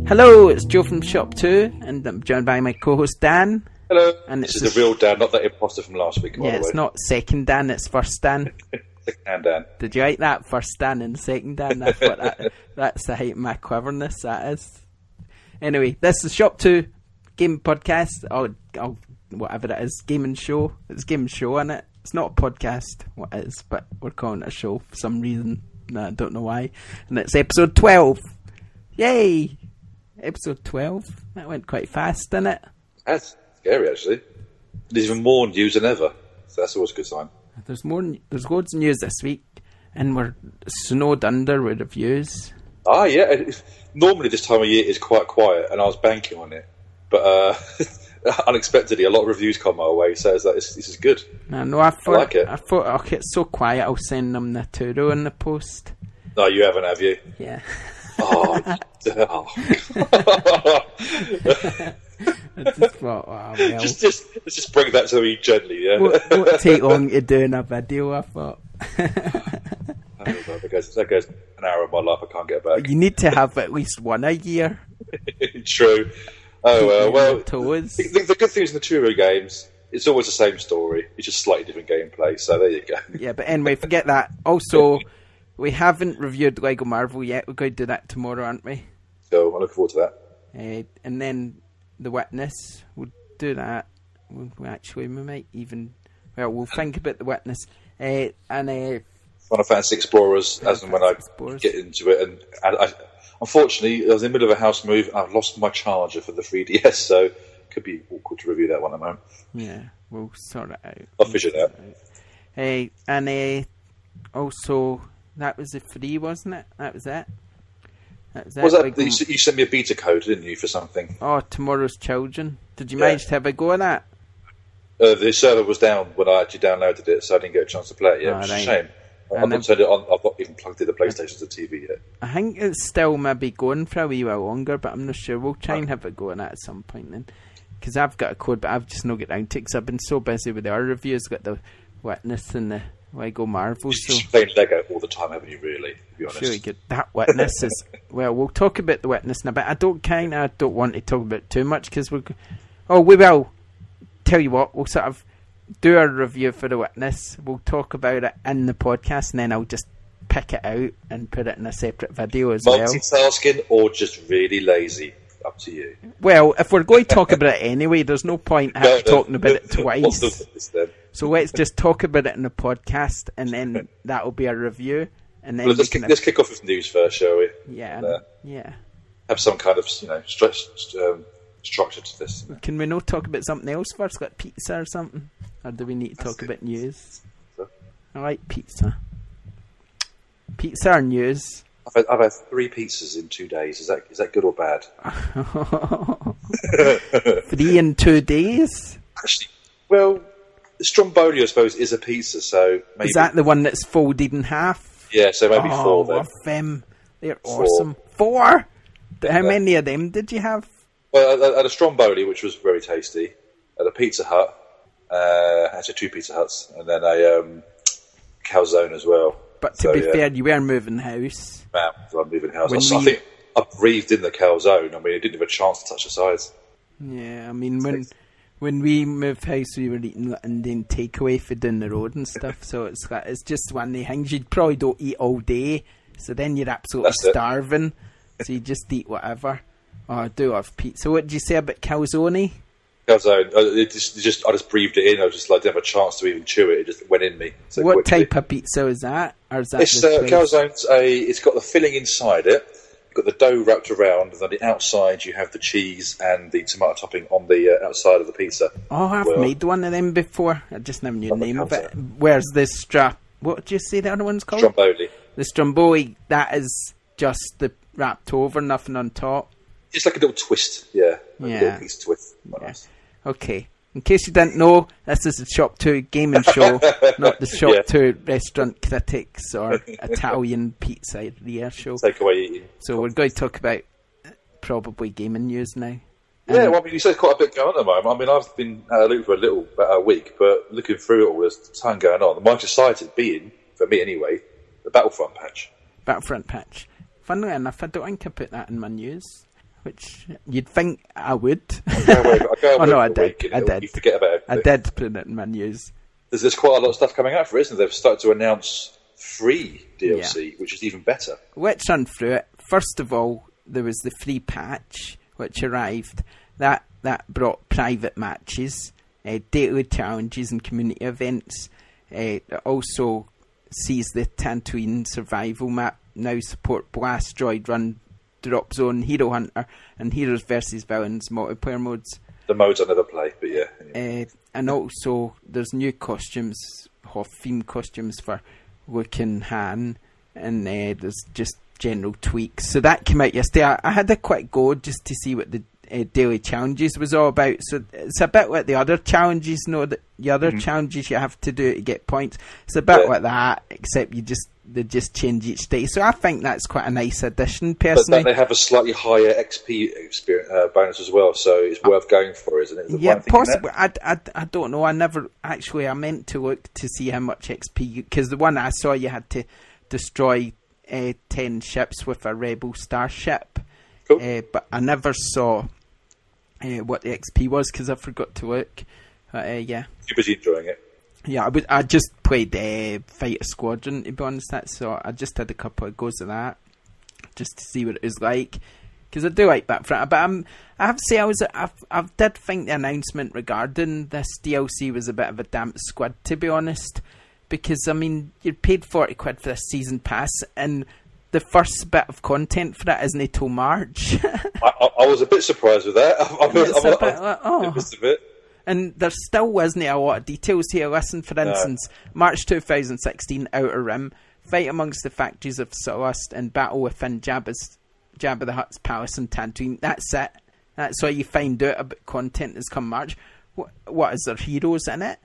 Hello, it's Joe from ShopTo, and I'm joined by my co-host Dan. Hello. And this is the real Dan, not that imposter from last week. Yeah, it's not second Dan, it's first Dan. Second Dan. Did you like that? First Dan and second Dan. I thought that's the height of my cleverness, that is. Anyway, this is ShopTo Gaming Podcast, or whatever it is, Gaming Show. It's Gaming Show, isn't it? It's not a podcast, what it is, but we're calling it a show for some reason. I don't know why. And it's episode 12. Yay! Episode 12. That went quite fast, didn't it? That's scary, actually. There's even more news than ever, so that's always a good sign. There's loads of news this week, and we're snowed under with reviews. Ah, yeah. Normally this time of year is quite quiet, and I was banking on it. But unexpectedly, a lot of reviews come my way, so it's like, this is good. I like it. I thought, okay, it's so quiet, I'll send them the Turo in the post. No, you haven't, have you? Yeah. Oh, I just thought, oh, well. Let's just bring that to me gently, yeah? Won't take long to do a video, I thought. That goes an hour of my life I can't get back. You need to have at least one a year. True. Oh, well, the good thing is in the Turo games, it's always the same story. It's just slightly different gameplay, so there you go. Yeah, but anyway, forget that. Also, we haven't reviewed Lego Marvel yet. We're going to do that tomorrow, aren't we? So, I look forward to that. And then The Witness, we'll do that. We might even... Well, we'll think about The Witness. And Final Fantasy Explorers, as and when I get into it. And I unfortunately, I was in the middle of a house move. I've lost my charger for the 3DS, so it could be awkward to review that one at the moment. Yeah, we'll sort it out. I'll figure it out. And also, that was the 3, wasn't it? That was it. You sent me a beta code, didn't you, for something? Oh, Tomorrow's Children. Did you manage to have a go at that? The server was down when I actually downloaded it, so I didn't get a chance to play it yet, which is a shame. I've not turned it on. I've not even plugged in the PlayStation to the TV yet. I think it's still maybe going for a wee while longer, but I'm not sure. We'll try and have a go on that at some point then. Because I've got a code, but I've just not got round to it because I've been so busy with the other reviews. Got The Witness and the Lego Marvel. You're playing Lego all the time, haven't you, really, to be honest? Sure, you get that Witness is... Well, we'll talk about The Witness in a bit. I don't want to talk about it too much because we will. Tell you what, we'll sort of do a review for The Witness. We'll talk about it in the podcast, and then I'll just pick it out and put it in a separate video as well. Multitasking or just really lazy? Up to you. Well, if we're going to talk about it anyway, there's no point talking about it twice. So let's just talk about it in the podcast, and then that'll be a review. And then let's kick off with news first, shall we? Yeah, yeah. Have some kind of structure to this. Can we not talk about something else first, like pizza or something? Or do we need to talk about news? I like pizza. Pizza or news? I've had 3 pizzas in 2 days. Is that good or bad? 3 in 2 days? Actually, well, Stromboli, I suppose, is a pizza, so maybe... Is that the one that's folded in half? Yeah, so maybe 4 then. Love them. They're awesome. 4? How many of them did you have? Well, I had a Stromboli, which was very tasty. I had a Pizza Hut. Actually, 2 Pizza Huts. And then a calzone as well. But to be fair, you were moving house. Man, I'm moving house. I think I breathed in the calzone. I mean, I didn't have a chance to touch the sides. Yeah, I mean, when we moved house, we were eating Indian takeaway for down the road and stuff. So it's just one of the things you probably don't eat all day. So then you're absolutely starving. So you just eat whatever. Oh, I do love pizza. What did you say about calzone? Calzone. I just breathed it in. I just didn't have a chance to even chew it. It just went in me. So what type of pizza is that? Or is that calzone's it's got the filling inside it. You've got the dough wrapped around, and on the outside you have the cheese and the tomato topping on the outside of the pizza. Oh, I've made one of them before. I just never knew the name of it. Where's this what did you say the other one's called? Stromboli. The Stromboli, that is just the wrapped over, nothing on top. It's like a little twist, yeah. A little piece of twist. Nice. Okay. In case you didn't know, this is the ShopTo Gaming Show, not the ShopTo Restaurant Critics or Italian Pizzeria Show. Takeaway eating. So we're going to talk about probably gaming news now. Yeah, well, I mean, you said quite a bit going on at the moment. I mean, I've been out of the loop for about a week, but looking through it all, there's a ton going on. The most excited being, for me anyway, the Battlefront patch. Battlefront patch. Funnily enough, I don't think I put that in my news. which you'd think I would. Oh no, I did. I did. You forget about it. I did put it in my news. There's quite a lot of stuff coming out for it, isn't there? They've started to announce free DLC, which is even better. Let's run through it. First of all, there was the free patch, which arrived. That brought private matches, daily challenges and community events. It also sees the Tatooine survival map now support Blast Droid Run, Drop Zone, Hero Hunter, and Heroes vs Villains multiplayer modes. The modes I never play, but yeah. And also, there's new costumes, Hoth-themed costumes for Luke and Han, and there's just general tweaks. So that came out yesterday. I had a quick go just to see what the daily challenges was all about. So it's a bit like the other challenges, the other challenges you have to do to get points. It's a bit like that, except they just change each day. So I think that's quite a nice addition, personally. But then they have a slightly higher XP experience, bonus as well, so it's worth going for, isn't it? Yeah, possibly. I don't know. I meant to look to see how much XP, because the one I saw you had to destroy 10 ships with a rebel starship. Cool. But I never saw what the XP was because I forgot to look. Yeah. You're busy enjoying it. Yeah, I just played Fighter Squadron, to be honest. So I just had a couple of goes of that just to see what it was like, because I do like that. But I have to say, I did think the announcement regarding this DLC was a bit of a damp squid, to be honest, because I mean you paid £40 for this season pass, and the first bit of content for that isn't until March. I was a bit surprised with that. I missed a bit. And there still isn't a lot of details here. Listen, for instance, March 2016, Outer Rim, fight amongst the factories of Sullust and battle within Jabba the Hutt's palace in Tatooine. That's it. That's all you find out about content has come March. What is there heroes in it?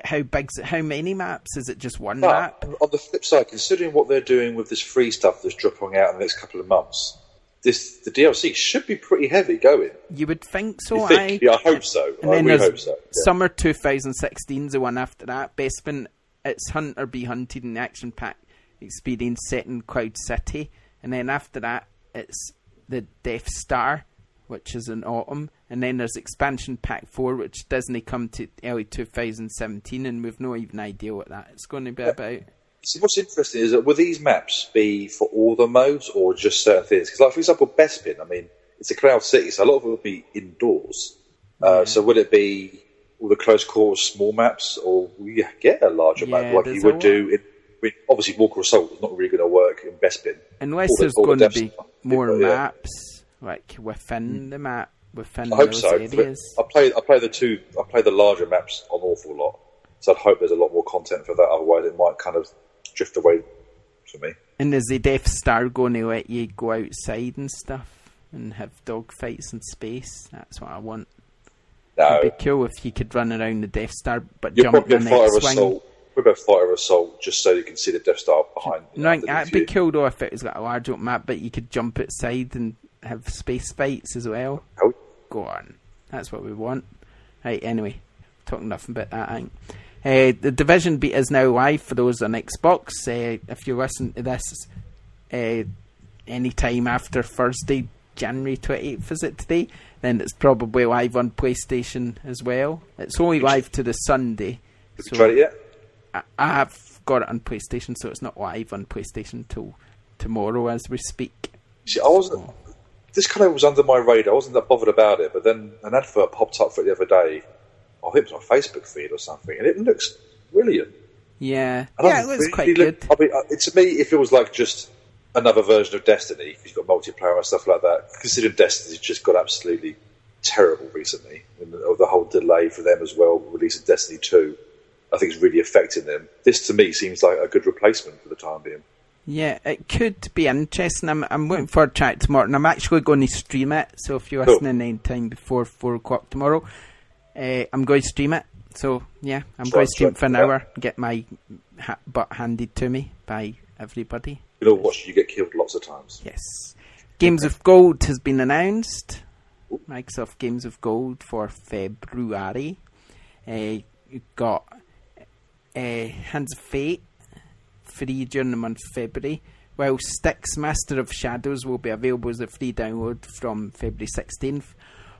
How many maps? Is it just one map? On the flip side, considering what they're doing with this free stuff that's dropping out in the next couple of months, the DLC should be pretty heavy going. You would think so. I hope so. And then hope so. Yeah. Summer 2016 is the one after that. Bespin, it's Hunt or Be Hunted in the action pack experience set in Cloud City. And then after that, it's the Death Star, which is in autumn. And then there's expansion pack 4, which doesn't come to early 2017, and we've no even idea what that is going to be about. See, what's interesting is that will these maps be for all the modes or just certain things? Because, like, for example, Bespin, I mean, it's a Cloud City, so a lot of it will be indoors. So would it be all the close quarters, small maps, or will you get a larger map like you would do? Obviously, Walker Assault is not really going to work in Bespin. Unless there's going to be more maps, like within the map, within those areas. I play the larger maps an awful lot, so I'd hope there's a lot more content for that. Otherwise, it might kind of drift away for me. And is the Death Star going to let you go outside and stuff and have dogfights in space? That's what I want. No. It'd be cool if you could run around the Death Star, but jump in the X-Wing. We're about Fighter Assault, just so you can see the Death Star behind. No, that'd be cool though if it was like a large open map, but you could jump outside and have space fights as well. Oh. Go on, that's what we want. Right, anyway, talking enough about that, I think. The Division beta is now live for those on Xbox. If you listen to this any time after Thursday, January 28th, is it today? Then it's probably live on PlayStation as well. It's only live to the Sunday. Have you tried it yet? I have got it on PlayStation, so it's not live on PlayStation till tomorrow as we speak. See, this kind of was under my radar. I wasn't that bothered about it, but then an advert popped up for it the other day. I think it was on Facebook feed or something, and it looks brilliant. Yeah, it looks quite good. I mean, to me, it feels like just another version of Destiny, because you've got multiplayer and stuff like that. Considering Destiny's just got absolutely terrible recently, and the whole delay for them as well, releasing Destiny 2, I think is really affecting them. This, to me, seems like a good replacement for the time being. Yeah, it could be interesting. I'm looking forward to it tomorrow, and I'm actually going to stream it. So if you're listening any time before 4 o'clock tomorrow, I'm going to stream it. So yeah, I'm going to stream it for an hour, get my butt handed to me by everybody. You know, watch you get killed lots of times. Yes. Games of Gold has been announced. Microsoft Games of Gold for February. You've got Hands of Fate, free during the month of February. while Styx Master of Shadows will be available as a free download from February 16th.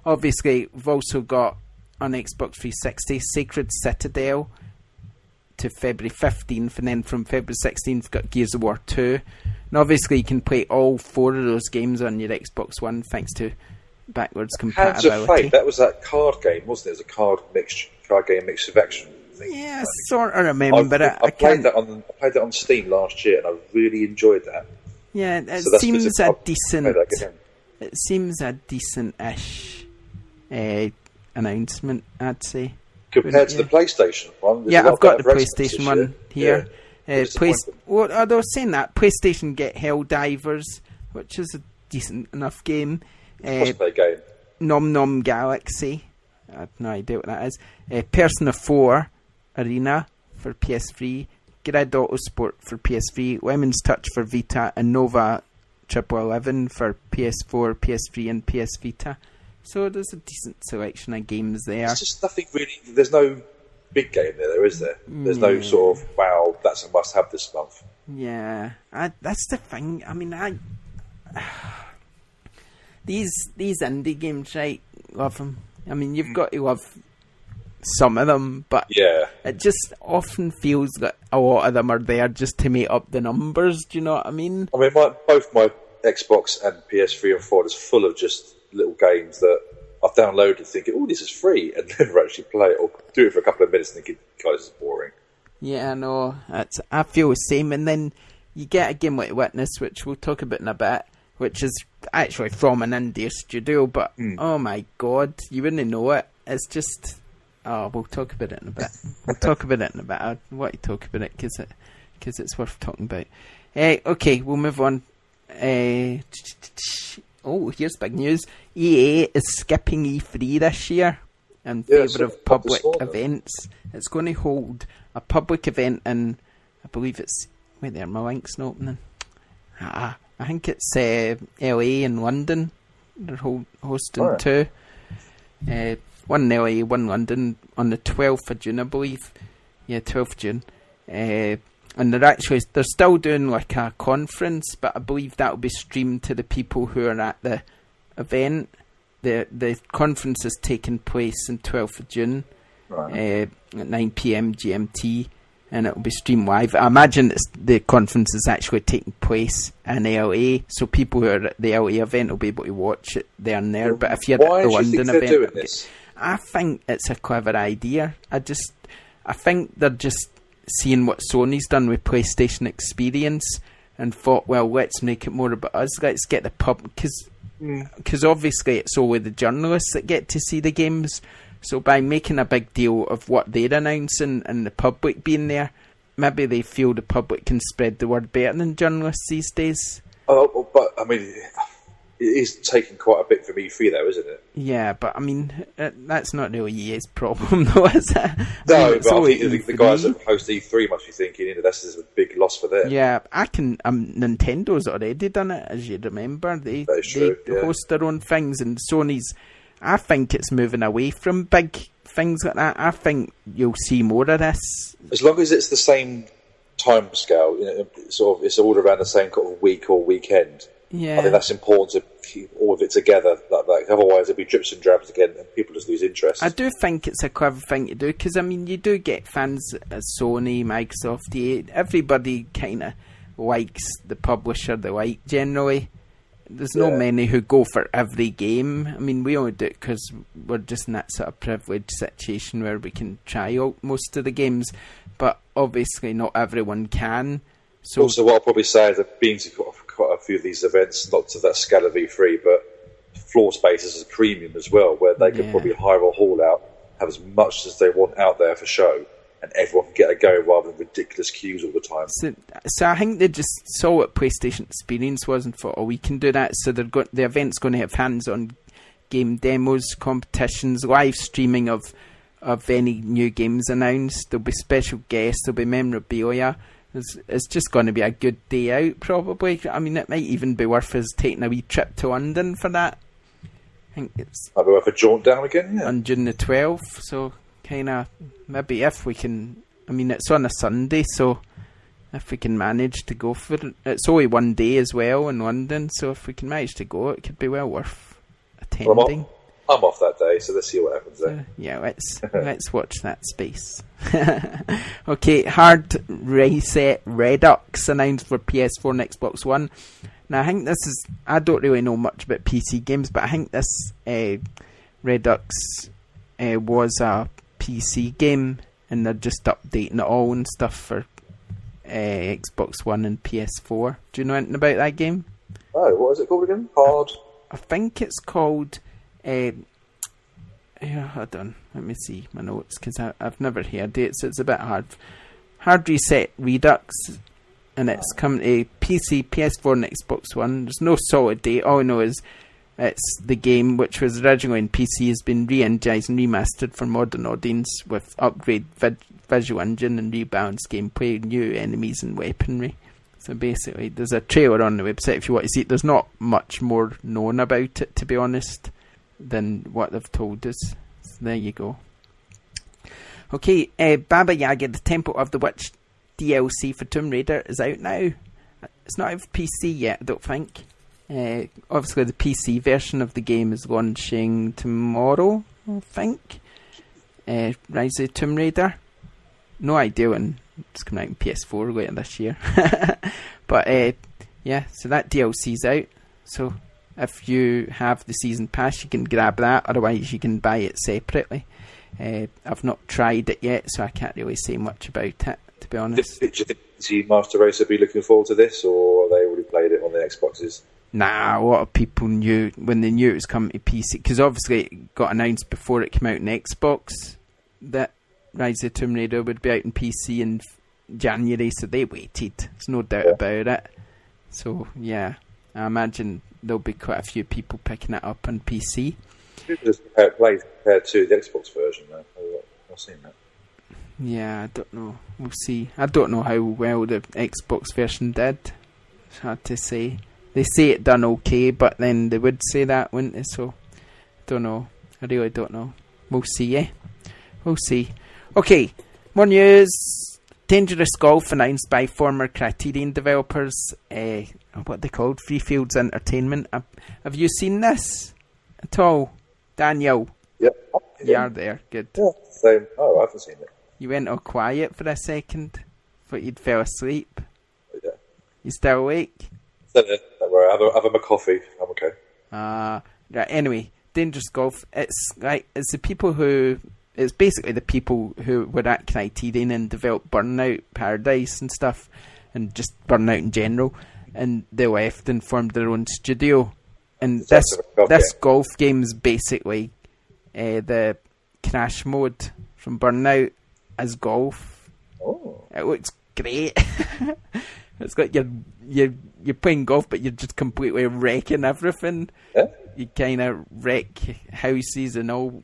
Obviously, we've also got on Xbox 360 Sacred Citadel to February 15th, and then from February 16th got Gears of War 2. And obviously you can play all 4 of those games on your Xbox One thanks to backwards compatibility. Hands of Fate, that was that card game, wasn't it? It was a card game mixed with action. Yeah, I sort of remember it. I played that on Steam last year, and I really enjoyed that. Yeah, it seems a decent. It seems a decent-ish announcement, I'd say. Compared to the PlayStation one. Yeah, I've got the PlayStation one here. I was saying that PlayStation get Helldivers, which is a decent enough game. Cosplay game. Nom Nom Galaxy. I have no idea what that is. Persona 4 Arena for PS3. Grid Autosport for PS3. Lemons Touch for Vita. And Nova 1111 for PS4, PS3 and PS Vita. So there's a decent selection of games there. There's just nothing really. There's no big game there, is there? There's no sort of, wow, that's a must-have this month. Yeah, that's the thing. I mean, these indie games, right? Love them. I mean, you've got to love some of them, but it just often feels like a lot of them are there just to make up the numbers. Do you know what I mean? I mean, both my Xbox and PS3 and 4 is full of just little games that I've downloaded thinking, oh, this is free, and never actually play it, or do it for a couple of minutes and think, God, this is boring. Yeah, I know. I feel the same. And then you get a game like Witness, which we'll talk about in a bit, which is actually from an indie studio, but oh my God, you wouldn't know it. It's just, we'll talk about it in a bit. I want to talk about it because it's worth talking about. Okay, we'll move on. Here's big news. EA is skipping E3 this year in favour of public events. It's going to hold a public event in, I believe it's, wait there, my link's not opening. I think it's LA and London. They're hosting two. One in LA, one in London on the 12th of June, I believe. Yeah, 12th June. And they're still doing like a conference, but I believe that'll be streamed to the people who are at the event. The conference is taking place on 12th of June at 9 PM GMT, and it'll be streamed live. I imagine the conference is actually taking place in LA, so people who are at the LA event will be able to watch it there and there. But if you're at the London event, I think it's a clever idea. I think they're just seeing what Sony's done with PlayStation Experience and thought, well, let's make it more about us. Let's get the pub, because obviously it's only the journalists that get to see the games. So by making a big deal of what they're announcing and the public being there, maybe they feel the public can spread the word better than journalists these days. Oh, but I mean, it is taking quite a bit from E3 though, isn't it? Yeah, but I mean, that's not really EA's problem though, is it? No, but I think the guys that host E3 must be thinking, this is a big loss for them. Yeah, Nintendo's already done it, as you remember. They host their own things, and Sony's, I think it's moving away from big things like that. I think you'll see more of this. As long as it's the same time scale, sort of, it's all around the same kind of week or weekend. Yeah. I think that's important to keep all of it together. Like otherwise, it'll be drips and drabs again, and people just lose interest. I do think it's a clever thing to do, because I mean, you do get fans at Sony, Microsoft, EA. Everybody kind of likes the publisher they like. Generally, there's no many who go for every game. I mean, we only do it because we're just in that sort of privileged situation where we can try out most of the games, but obviously not everyone can. So also, what I'll probably say is that being to quite a few of these events, not to that scale of E3, but floor spaces as a premium as well, where they can probably hire a hall out, have as much as they want out there for show, and everyone can get a go rather than ridiculous queues all the time. So I think they just saw what PlayStation Experience was and thought, we can do that. So the event's going to have hands-on game demos, competitions, live streaming of any new games announced. There'll be special guests, there'll be memorabilia. It's just going to be a good day out, probably. I mean, it might even be worth us taking a wee trip to London for that. I think it's might be worth a jaunt down again, on June the 12th. So, kind of, maybe if we can. I mean, it's on a Sunday, so if we can manage to go for it. It's only one day as well in London, so if we can manage to go, it could be well worth attending. I'm off that day, so let's see what happens there. Yeah, let's watch that space. Okay, Hard Reset Redux announced for PS4 and Xbox One. Now, I think this is... I don't really know much about PC games, but I think this Redux was a PC game, and they're just updating it all and stuff for Xbox One and PS4. Do you know anything about that game? Oh, what is it called again? Hard? I think it's called... hold on, let me see my notes, because I've never heard it, so it's a bit hard. Hard Reset Redux, and it's coming to PC, PS4 and Xbox One. There's no solid date. All I know is it's the game, which was originally in PC, has been re-energized and remastered for modern audience with upgrade visual engine and rebalanced gameplay, new enemies and weaponry. So basically, there's a trailer on the website if you want to see it. There's not much more known about it, to be honest, than what they've told us. So there you go. Okay, Baba Yaga, the Temple of the Witch DLC for Tomb Raider is out now. It's not out for PC yet, I don't think. Obviously, the PC version of the game is launching tomorrow, I think. Rise of the Tomb Raider. No idea when it's coming out in PS4 later this year. But yeah, so that DLC's out. So if you have the season pass, you can grab that. Otherwise, you can buy it separately. I've not tried it yet, so I can't really say much about it, to be honest. Do you think the Master Race will be looking forward to this, or have they already played it on their Xboxes? Nah, a lot of people knew when they knew it was coming to PC, because obviously it got announced before it came out in Xbox that Rise of the Tomb Raider would be out in PC in January, so they waited. There's no doubt about it. So yeah, I imagine there'll be quite a few people picking it up on PC. Just played compared to the Xbox version, though. I've seen that. Yeah, I don't know. We'll see. I don't know how well the Xbox version did. It's hard to say. They say it done okay, but then they would say that, wouldn't they? So, I don't know. I really don't know. We'll see, eh? We'll see. Okay, more news. Dangerous Golf announced by former Criterion developers. What they called? Free Fields Entertainment. Have you seen this at all, Daniel? Yep. You are there. Good. Yeah, same. Oh, I haven't seen it. You went all quiet for a second. Thought you'd fell asleep. Yeah. You still awake? Don't worry. Have a coffee. I'm okay. Right. Anyway, Dangerous Golf. It's the people who. It's basically the people who were at Criterion and developed Burnout Paradise and stuff, and just Burnout in general. And they left and formed their own studio. And this golf game is basically the Crash mode from Burnout as golf. Oh. It looks great. It's got you're playing golf, but you're just completely wrecking everything. Yeah. You kind of wreck houses and all.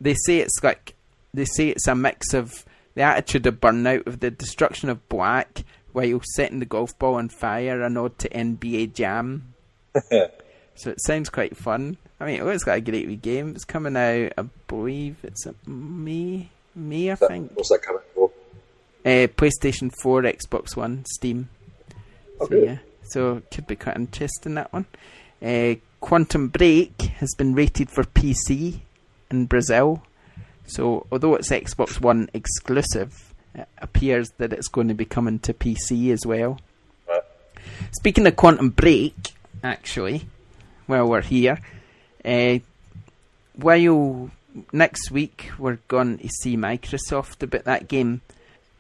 They say it's a mix of the attitude of Burnout with the destruction of black while setting the golf ball on fire, a nod to NBA Jam. So it sounds quite fun. I mean, it looks like a great wee game. It's coming out, I believe it's May, I think. What's that coming for? PlayStation 4, Xbox One, Steam. Okay. So, yeah. So it could be quite interesting, that one. Quantum Break has been rated for PC in Brazil. So although it's Xbox One exclusive, it appears that it's going to be coming to PC as well. Right. Speaking of Quantum Break, actually, while we're here, while next week we're going to see Microsoft about that game,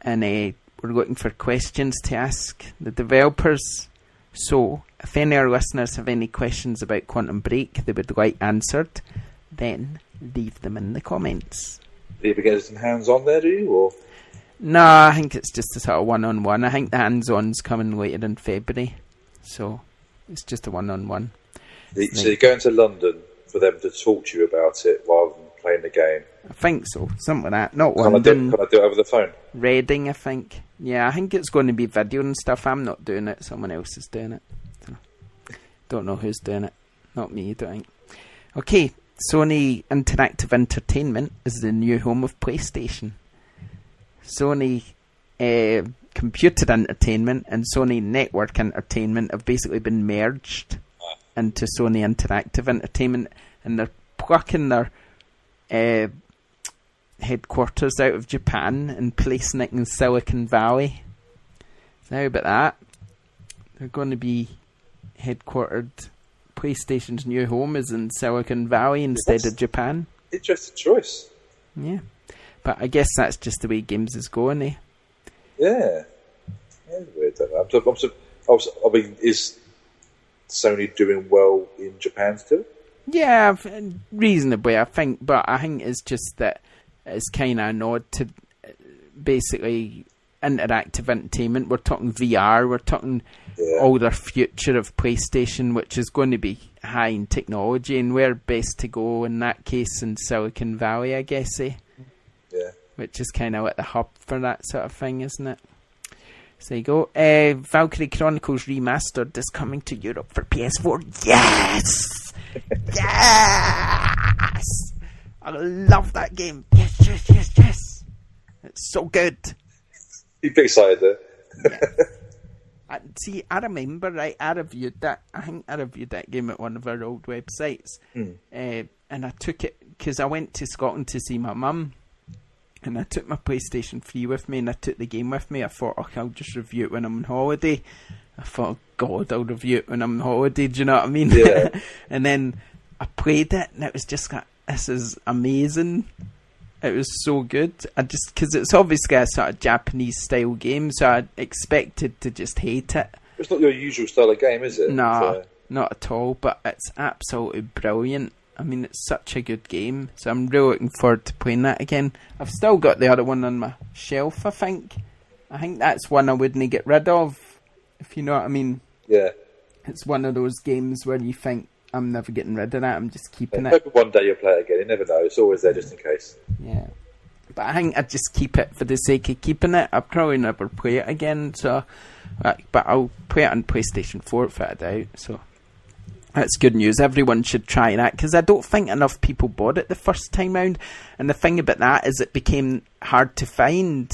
and we're looking for questions to ask the developers. So if any of our listeners have any questions about Quantum Break they would like answered, then leave them in the comments. Do you get some hands-on there, do you? Or? No, I think it's just a sort of one-on-one. I think the hands-on's coming later in February. So it's just a one-on-one. So you're going to London for them to talk to you about it rather than playing the game? I think so. Something like that. Not Can London. Can I do it over the phone? Reading, I think. Yeah, I think it's going to be video and stuff. I'm not doing it. Someone else is doing it. So, don't know who's doing it. Not me, don't think. Okay. Sony Interactive Entertainment is the new home of PlayStation. Sony Computer Entertainment and Sony Network Entertainment have basically been merged into Sony Interactive Entertainment, and they're plucking their headquarters out of Japan and placing it in Silicon Valley. So how about that? They're going to be headquartered. PlayStation's new home is in Silicon Valley instead of Japan. Interesting choice. Yeah. But I guess that's just the way games is going, eh? Yeah. Weird, I mean, is Sony doing well in Japan still? Yeah, reasonably, I think. But I think it's just that it's kind of a nod to basically interactive entertainment. We're talking VR, we're talking all the future of PlayStation, which is going to be high in technology, and where best to go in that case in Silicon Valley, I guess, eh? Yeah. Which is kind of at the hub for that sort of thing, isn't it? So there you go. Valkyrie Chronicles Remastered is coming to Europe for PS4. Yes! Yes! I love that game. Yes. It's so good. You're excited there. Yes. See, I remember, right, I reviewed that. I think I reviewed that game at one of our old websites. And I took it, because I went to Scotland to see my mum. And I took my PlayStation 3 with me, and I took the game with me. I thought, I'll just review it when I'm on holiday. I thought, God, I'll review it when I'm on holiday. Do you know what I mean? Yeah. And then I played it, and it was just like, this is amazing. It was so good. Because it's obviously a sort of Japanese style game, so I expected to just hate it. It's not your usual style of game, is it? No, not at all. But it's absolutely brilliant. I mean, it's such a good game, so I'm really looking forward to playing that again. I've still got the other one on my shelf, I think. I think that's one I wouldn't get rid of, if you know what I mean. Yeah. It's one of those games where you think, I'm never getting rid of that, I'm just keeping it. Maybe one day you'll play it again, you never know. It's always there just in case. Yeah. But I think I'd just keep it for the sake of keeping it. I'll probably never play it again, so... But I'll play it on PlayStation 4 without a doubt, so... That's good news. Everyone should try that, because I don't think enough people bought it the first time round. And the thing about that is it became hard to find.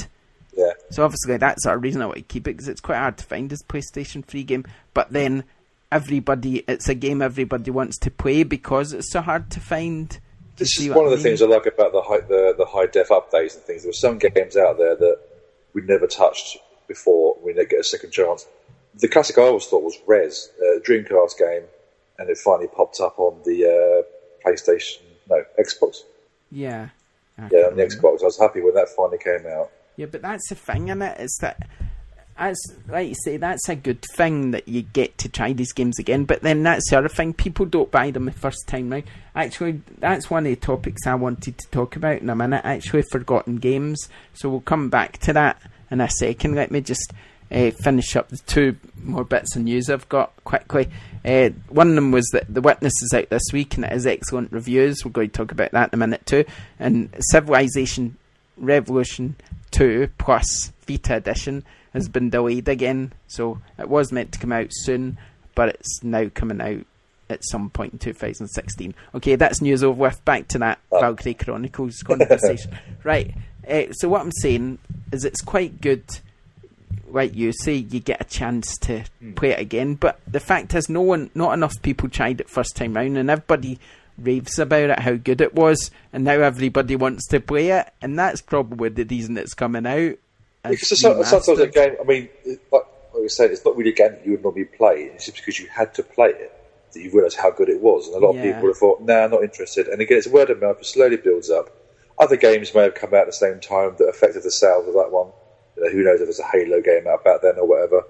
Yeah. So obviously that's our reason I want to keep it, because it's quite hard to find this PlayStation 3 game. But then it's a game everybody wants to play because it's so hard to find. This is one of the things I like about the high def updates and things. There were some games out there that we never touched before. We never get a second chance. The classic I always thought was Rez, a Dreamcast game. And it finally popped up on the Xbox. Yeah. On the Xbox. I was happy when that finally came out. Yeah, but that's the thing, isn't it? It's that, as like you say, that's a good thing that you get to try these games again. But then that's the other thing, people don't buy them the first time round. Actually, that's one of the topics I wanted to talk about in a minute, actually, forgotten games. So we'll come back to that in a second. Let me just... finish up the two more bits of news I've got quickly. One of them was that The Witness is out this week and it has excellent reviews. We're going to talk about that in a minute too. And Civilization Revolution 2 Plus Vita Edition has been delayed again. So it was meant to come out soon, but it's now coming out at some point in 2016. Okay, that's news over with. Back to that Valkyrie Chronicles conversation. Right, so what I'm saying is it's quite good. Like you say, you get a chance to play it again, but the fact is not enough people tried it first time round, and everybody raves about it, how good it was, and now everybody wants to play it, and that's probably the reason it's coming out. Because sometimes a game, I mean, like I said, it's not really a game that you would normally play. It's just because you had to play it that you realise how good it was, and a lot of people would have thought, nah, not interested. And again, it's a word of mouth, it slowly builds up. Other games may have come out at the same time that affected the sales of that one. Who knows if there's a Halo game out back then or whatever.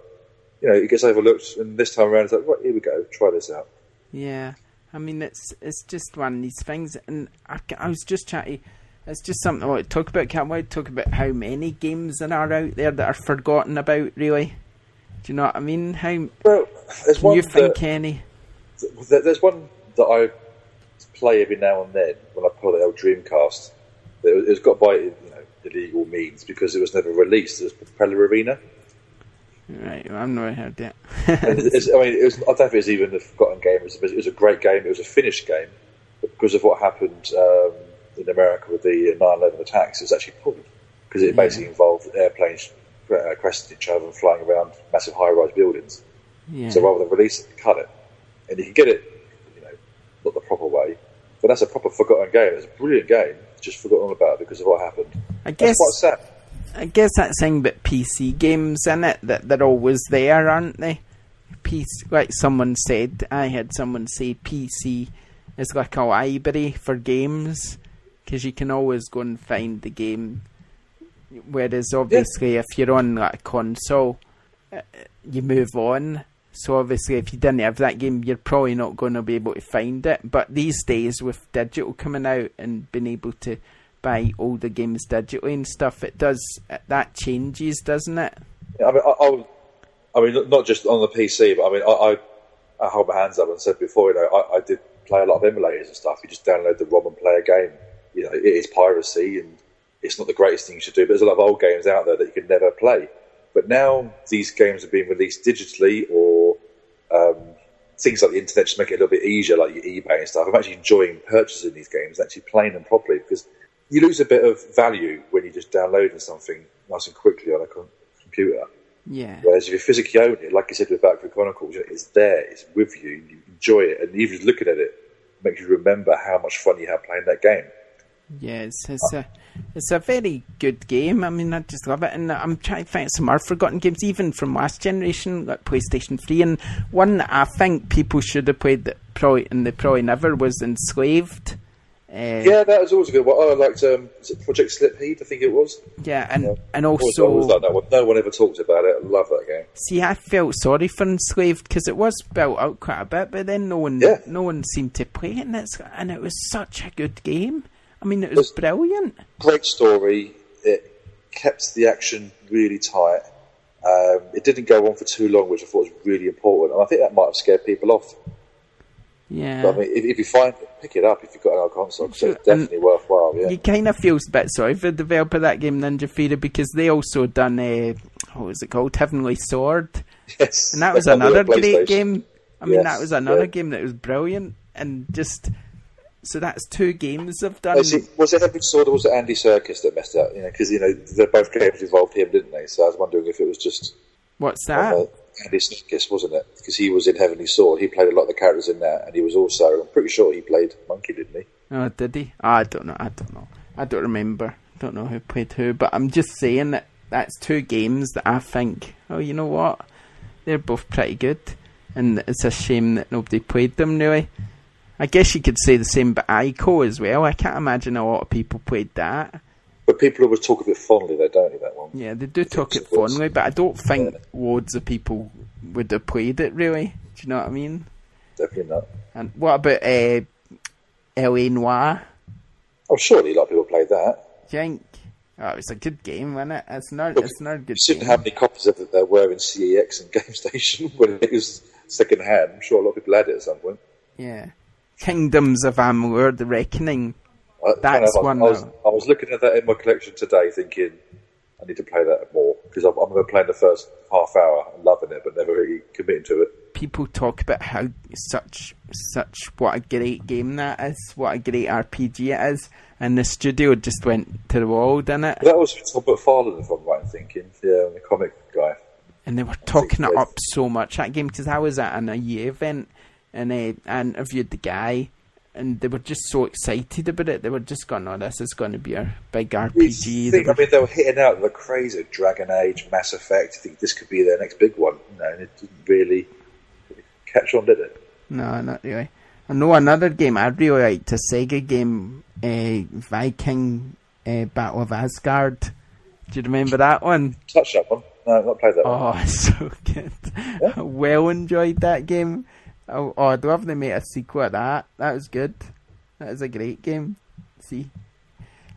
It gets overlooked, and this time around it's like, right, here we go, try this out. Yeah, I mean, it's just one of these things, and I was just chatting. It's just something I want to talk about. Can't wait to talk about how many games there are out there that are forgotten about, really. Do you know what I mean? Can you think any? There's one that I play every now and then when I pull the old Dreamcast. It was got by illegal means because it was never released. It was Propeller Arena. Right, well, I've never heard that. I don't know if it's even a forgotten game. It was a great game. It was a finished game, but because of what happened in America with the 9/11 attacks, it was actually pulled because it basically involved airplanes cresting each other and flying around massive high-rise buildings. Yeah. So rather than release it, cut it. And you can get it, not the proper way, but that's a proper forgotten game. It's a brilliant game, just forgotten all about it because of what happened. That's quite sad. I guess that's thing about PC games, in it, that they're always there, aren't they? Like someone said, I had someone say PC is like a library for games, because you can always go and find the game. Whereas obviously if you're on like a console, you move on. So obviously if you didn't have that game, you're probably not going to be able to find it. But these days with digital coming out and being able to buy all the games digitally and stuff, that changes, doesn't it? Yeah, I mean, not just on the PC, but I mean, I hold my hands up and said before, I did play a lot of emulators and stuff. You just download the ROM and play a game. It is piracy and it's not the greatest thing you should do, but there's a lot of old games out there that you can never play. But now these games are being released digitally, or things like the internet just make it a little bit easier, like your eBay and stuff. I'm actually enjoying purchasing these games, actually playing them properly, because you lose a bit of value when you're just downloading something nice and quickly on a computer. Yeah. Whereas if you physically own it, like you said with Valkyrie Chronicles, it's there, it's with you, you enjoy it, and even just looking at it makes you remember how much fun you had playing that game. Yeah, it's a very good game. I mean, I just love it, and I'm trying to find some more forgotten games, even from last generation, like PlayStation 3, and one that I think people should have played that probably never was Enslaved. Yeah, that was always a good one. I liked is it Project Slipheed, I think it was. Yeah, and also... I always liked that one. No one ever talked about it. I love that game. See, I felt sorry for Enslaved, because it was built out quite a bit, but then no one seemed to play it, and it was such a good game. I mean, it was brilliant. Great story. It kept the action really tight. It didn't go on for too long, which I thought was really important. And I think that might have scared people off. Yeah. But, I mean, if you find it, pick it up if you've got an old console, because it's definitely worthwhile. Yeah. You kind of feel a bit sorry for the developer of that game, Ninja Theory, because they also done what was it called, Heavenly Sword. Yes. And that was another great game. I mean, that was another game that was brilliant, and just... So that's two games I've done. Was it Heavenly Sword or was it Andy Serkis that messed up? Because they're both games involved him, didn't they? So I was wondering if it was just... What's that? Andy Serkis, wasn't it? Because he was in Heavenly Sword. He played a lot of the characters in that, and he was also... I'm pretty sure he played Monkey, didn't he? Oh, did he? I don't know. I don't remember. I don't know who played who. But I'm just saying that that's two games that I think, oh, you know what? They're both pretty good. And it's a shame that nobody played them, really. I guess you could say the same about Ico as well. I can't imagine a lot of people played that. But people always talk of it fondly, though, don't they, that one? Yeah, they do talk it fondly, but I don't think loads of people would have played it, really. Do you know what I mean? Definitely not. And what about L.A. Noire? Oh, surely a lot of people played that. Do you think? Oh, it was a good game, wasn't it? It's not a good game. You shouldn't have many copies of it there were in CEX and Game Station when it was second hand. I'm sure a lot of people had it at some point. Yeah. Kingdoms of Amalur: The Reckoning. That's one. I was looking at that in my collection today, thinking I need to play that more, because I'm going to play in the first half hour and loving it, but never really committing to it. People talk about how such what a great game that is, what a great RPG it is, and the studio just went to the wall, didn't it? That was Robert Farland, if I'm right in thinking, the comic guy. And they were talking it up so much, that game, because I was at an EA event, and I interviewed the guy, and they were just so excited about it. They were just going, "Oh, this is going to be a big RPG." They were hitting out the craze of Dragon Age, Mass Effect. I think this could be their next big one. And it didn't really catch on, did it? No, not really. I know another game I'd really liked, a Sega game, Viking Battle of Asgard. Do you remember that one? Touch that one. No, I've not played that one. Oh, it's so good. Yeah? I well enjoyed that game. Oh, I'd love to make a sequel of that. That was good. That was a great game. See?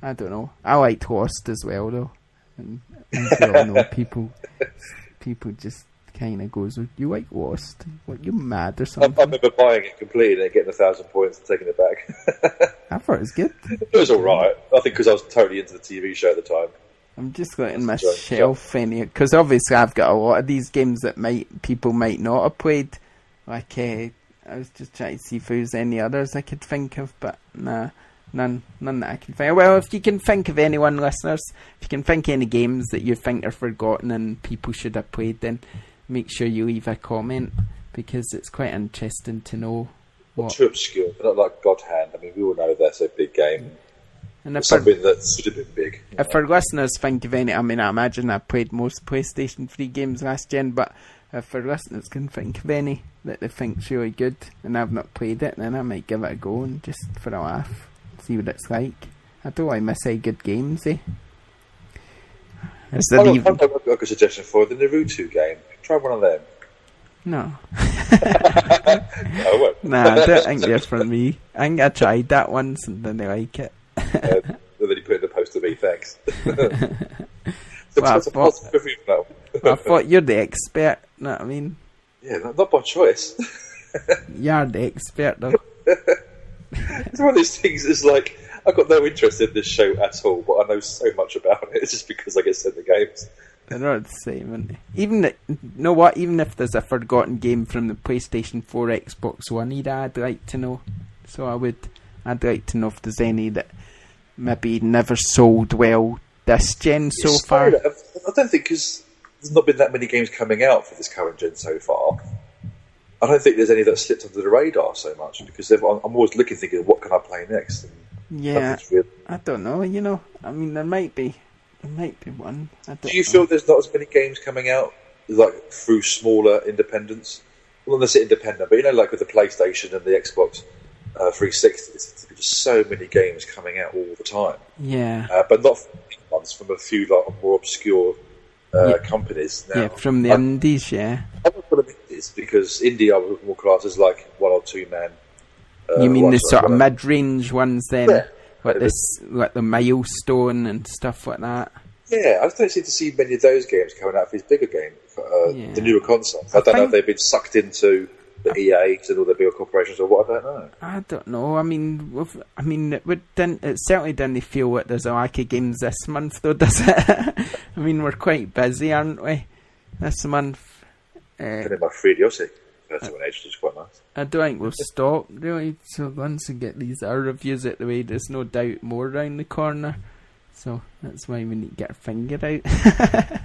I don't know. I liked Lost as well, though. And as you all know, people just kind of goes, "You like Lost? What, you mad or something?" I remember buying it completely and getting 1,000 points and taking it back. I thought it was good. It was alright. I think because I was totally into the TV show at the time. I'm just looking my shelf in here, because obviously I've got a lot of these games that people might not have played. Like, I was just trying to see if there was any others I could think of, but nah. None that I can think. Well, if you can think of anyone, listeners, if you can think of any games that you think are forgotten and people should have played, then make sure you leave a comment, because it's quite interesting to know what. Too obscure, but not like God Hand. I mean, we all know that's a big game. And if something that should have been big. If our listeners think of any, I mean, I imagine I played most PlayStation 3 games last gen, but if our listeners can think of any that they think's really good and I've not played it, then I might give it a go and just for a laugh, see what it's like. I don't want to miss any good games, eh? I've got a good suggestion for the Naruto game. Try one of them. No. No, nah, I don't think they're for me. I think I tried that once and didn't like it. Then you put in the post to me, thanks. Well, I thought you're the expert, know what I mean? Yeah, not by choice. You're the expert, though. It's one of those things, it's like, I've got no interest in this show at all, but I know so much about it. It's just because I get sent the games. They're not the same, aren't they? Even if there's a forgotten game from the PlayStation 4, Xbox One era, I'd like to know. So I'd like to know if there's any that maybe never sold well this gen so far. I don't think, because there's not been that many games coming out for this current gen so far. I don't think there's any that slipped under the radar so much, because I'm always looking, thinking, what can I play next? And yeah, I don't know, I mean, there might be one. Do you feel there's not as many games coming out, like, through smaller independents? Well, unless it's independent, but like with the PlayStation and the Xbox 360, there's just so many games coming out all the time. Yeah. But not ones from a few like more obscure companies now. Yeah, from the indies, yeah. I don't call them indies, because indie I would more class as like 1 or 2 man. You mean the sort of mid-range ones then? Yeah. Like the Milestone and stuff like that. Yeah, I just don't seem to see many of those games coming out for these bigger games, the newer consoles. I don't know if they've been sucked into the EAs and all the bigger corporations or what. I don't know. I mean, it certainly didn't feel like there's a lack of games this month, though, does it? I mean, we're quite busy, aren't we? This month. Been in my 3DOC to an age, which is quite nice. I don't think we'll stop, really. So once we get these other reviews out the way, there's no doubt more around the corner. So that's why we need to get our finger out.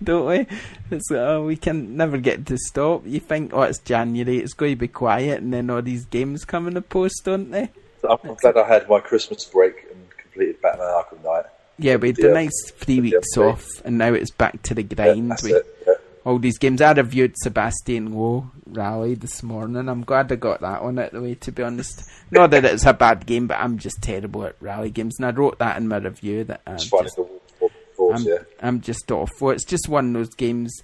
Don't we? It's we can never get to stop. You think, it's January, it's going to be quiet, and then all these games come in the post, don't they? I'm glad I had my Christmas break and completed Batman Arkham Knight. Yeah, we had a nice 3 weeks off, and now it's back to the grind. Yeah. All these games. I reviewed Sebastian Lowe Rally this morning. I'm glad I got that one out of the way, to be honest. Not that it's a bad game, but I'm just terrible at rally games, and I wrote that in my review. That I'm just awful. It's just one of those games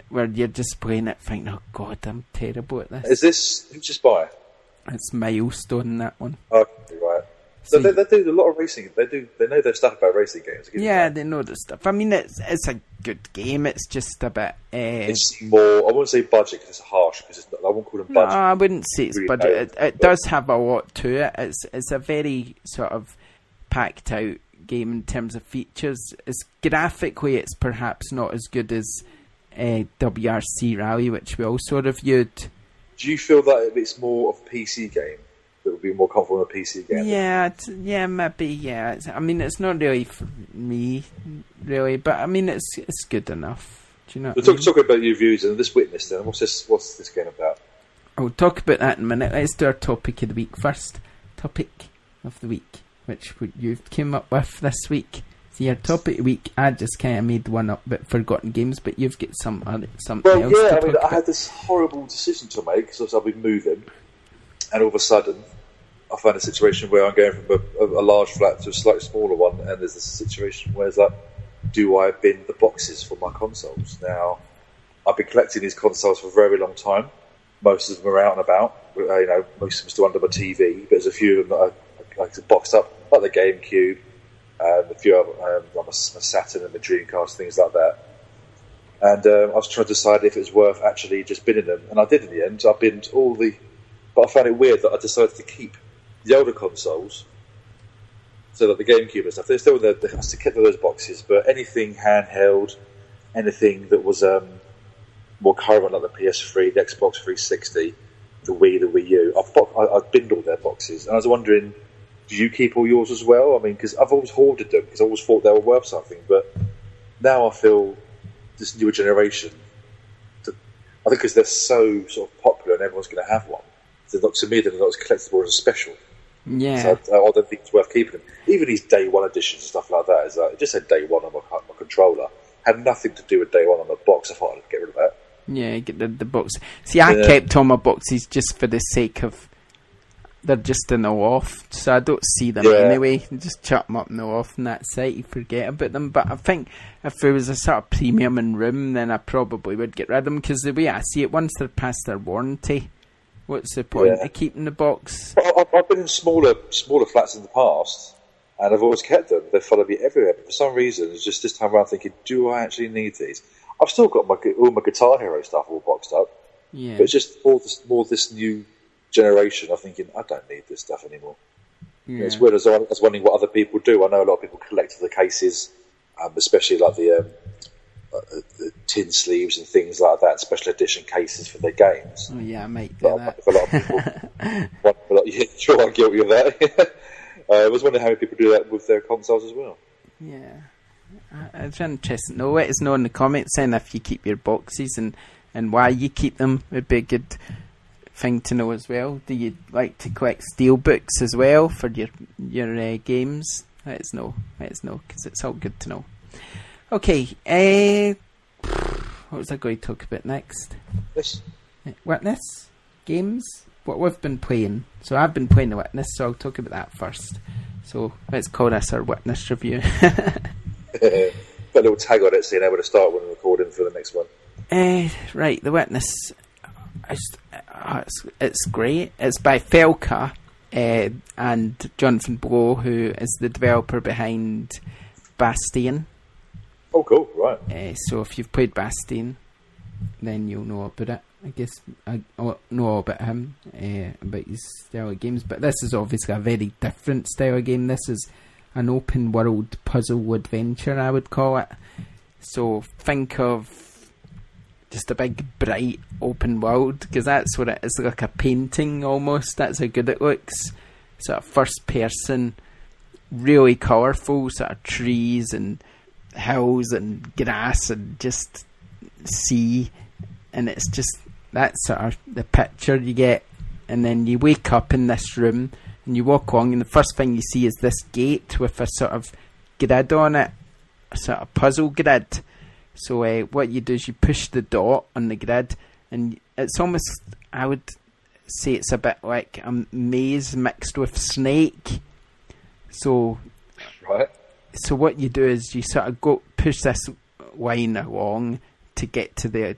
where you're just playing it thinking, oh God, I'm terrible at this. Is this, who's just by? It's Milestone, that one. Okay, right. So they do a lot of racing. They know their stuff about racing games. Yeah, they know the stuff. I mean, it's a good game. It's just a bit. It's more. I wouldn't say budget because it's harsh. Because I won't call them budget. No, I wouldn't say it's budget. It does have a lot to it. It's a very sort of packed out game in terms of features. It's graphically, it's perhaps not as good as WRC Rally, which we also reviewed. Do you feel that it's more of a PC game? That would be more comfortable in a PC game. Yeah, maybe. Yeah, I mean, it's not really for me, really, but I mean, it's good enough. Do you know? We'll talk about your views and this Witness. Then, what's this game about? I'll talk about that in a minute. Let's do our topic of the week first. Topic of the week, which you came up with this week. So your topic of the week, I just kind of made one up, but forgotten games. But you've got something else. Well, yeah, I had this horrible decision to make because I've been moving. And all of a sudden, I find a situation where I'm going from a large flat to a slightly smaller one, and there's this situation where it's like, do I bin the boxes for my consoles? Now, I've been collecting these consoles for a very long time. Most of them are out and about. Most of them still under my TV, but there's a few of them that I like to box up, like the GameCube, and a few of my Saturn and my Dreamcast, things like that. And I was trying to decide if it was worth actually just binning them, and I did in the end. I binned all the... But I found it weird that I decided to keep the older consoles, so that the GameCube and stuff, they're still there. I still kept those boxes, but anything handheld, anything that was more current, like the PS3, the Xbox 360, the Wii, the Wii U, I binned all their boxes. And I was wondering, do you keep all yours as well? I mean, because I've always hoarded them because I always thought they were worth something, but now I feel this newer generation, I think because they're so sort of popular and everyone's going to have one, they're not, to me, they're not as collectible or as special. Yeah. So I don't think it's worth keeping them. Even these day one editions and stuff like that, is it just said day one on my controller. Had nothing to do with day one on the box. I thought I'd get rid of that. Yeah, get the box. See, I kept all my boxes just for the sake of they're just in the loft, so I don't see them anyway. You just chuck them up in the loft and that's it. You forget about them. But I think if there was a sort of premium in room, then I probably would get rid of them, because the way I see it, once they're past their warranty, what's the point of keeping the box? I've been in smaller flats in the past, and I've always kept them. They follow me everywhere. But for some reason, it's just this time around thinking, do I actually need these? I've still got all my Guitar Hero stuff all boxed up. Yeah. But it's just more this new generation. I'm thinking, I don't need this stuff anymore. Yeah. It's weird. I was wondering what other people do. I know a lot of people collect the cases, especially like the tin sleeves and things like that, special edition cases for their games. Oh yeah, I might do that. A lot of people, sure, I'm guilty of that. I was wondering how many people do that with their consoles as well. Yeah, it's interesting. No, let us know in the comments then if you keep your boxes and why you keep them. Would be a good thing to know as well. Do you like to collect steel books as well for your games? Let us know, because it's all good to know. Okay, what was I going to talk about next? Witness games. What we've been playing. So I've been playing The Witness, so I'll talk about that first. So let's call this our Witness review. Got a little tag on it, so you know where to start when we're recording for the next one. Right, The Witness. It's great. It's by Felka and Jonathan Blow, who is the developer behind Bastion. Oh, cool, right. So if you've played Bastion, then you'll know about it. I guess I know all about him, about his style of games, but this is obviously a very different style of game. This is an open world puzzle adventure, I would call it. So think of just a big bright open world, because that's what it is, like a painting almost. That's how good it looks. Sort of first person, really colourful, sort of trees and hills and grass and just sea, and it's just that's sort of the picture you get. And then you wake up in this room and you walk along, and the first thing you see is this gate with a sort of grid on it, a sort of puzzle grid. So what you do is you push the dot on the grid, and it's almost, I would say it's a bit like a maze mixed with Snake. So right. So what you do is you sort of push this line along to get to the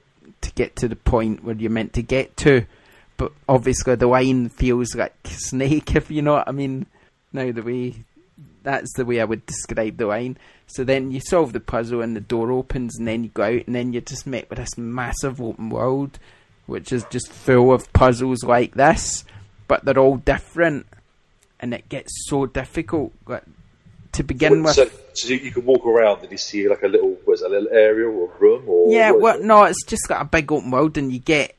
point where you're meant to get to, but obviously the line feels like Snake, if you know what I mean. Now that's the way I would describe the line. So then you solve the puzzle and the door opens, and then you go out, and then you're just met with this massive open world which is just full of puzzles like this, but they're all different, and it gets so difficult. Like, to begin with, so you can walk around and you see like a little area or room, or no, it's just got a big open world, and you get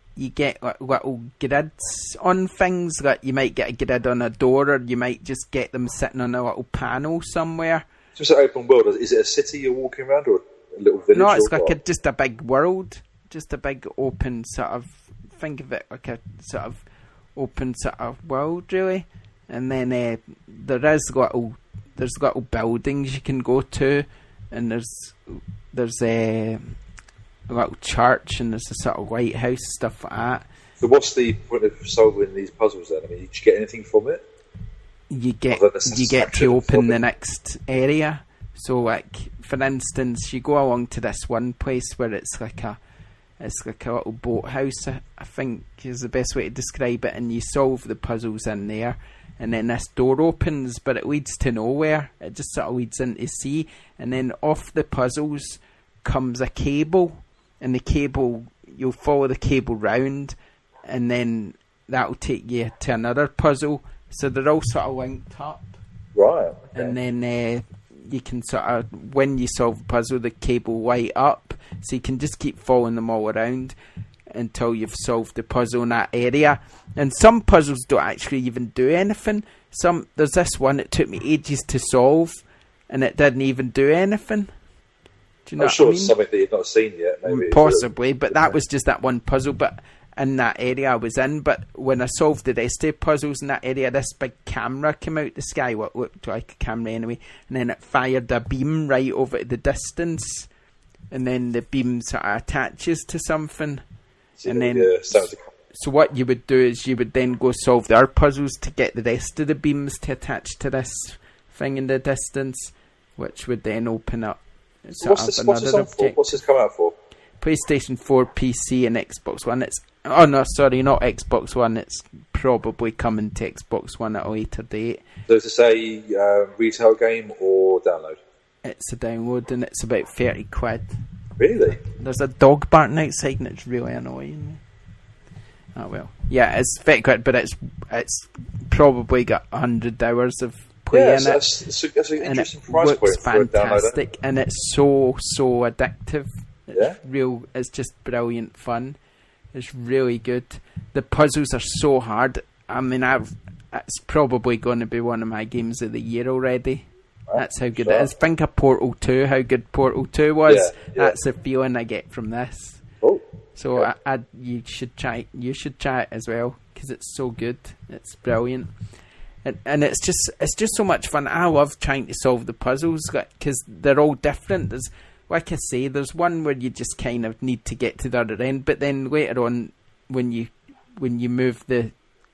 like little grids on things. Like you might get a grid on a door, or you might just get them sitting on a little panel somewhere. So it's an open world. Is it a city you're walking around, or a little village? No, it's like just a big world, just a big open sort of. Think of it like a sort of open sort of world, really. And then there's little buildings you can go to, and there's a little church, and there's a sort of lighthouse, stuff like that. So what's the point of solving these puzzles then? I mean, did you get anything from it? You get to open the next area. So, like, for instance, you go along to this one place where it's like a little boathouse, I think is the best way to describe it, and you solve the puzzles in there, and then this door opens, but it leads to nowhere. It just sort of leads into sea, and then off the puzzles comes a cable, and the cable, you'll follow the cable round, and then that'll take you to another puzzle. So they're all sort of linked up. Right. Okay. And then you can sort of, when you solve a puzzle, the cable light up, so you can just keep following them all around. until you've solved the puzzle in that area. And some puzzles don't actually even do anything. There's this one that took me ages to solve, and it didn't even do anything. Do you know I'm sure what I mean? it's something that you've not seen yet. Maybe Possibly, but that was just that one puzzle. But in that area I was in, but when I solved the rest of the puzzles in that area, this big camera came out the sky, what looked like a camera anyway, and then it fired a beam right over to the distance, and then the beam sort of attaches to something, and then so what you would do is you would then go solve the other puzzles to get the rest of the beams to attach to this thing in the distance, which would then open up what's this on for? What's this come out for? PlayStation 4, PC, and Xbox One. Not Xbox One. It's probably coming to Xbox One at a later date. So it's a retail game or download? It's a download, and it's about 30 quid. Really? There's a dog barking outside, and it's really annoying me. Oh well. Yeah, it's 30 quid, but it's probably got 100 hours of play in it. That's an interesting price point for a fantastic, and it's so addictive. Yeah. It's just brilliant fun. It's really good. The puzzles are so hard. I mean, it's probably going to be one of my games of the year already. That's how good it is. Think of Portal 2, how good Portal 2 was. Yeah. That's the feeling I get from this. Oh. So yeah. You should try it as well, because it's so good. It's brilliant. And it's just so much fun. I love trying to solve the puzzles because they're all different. Like I say, there's one where you just kind of need to get to the other end, but then later on, when you move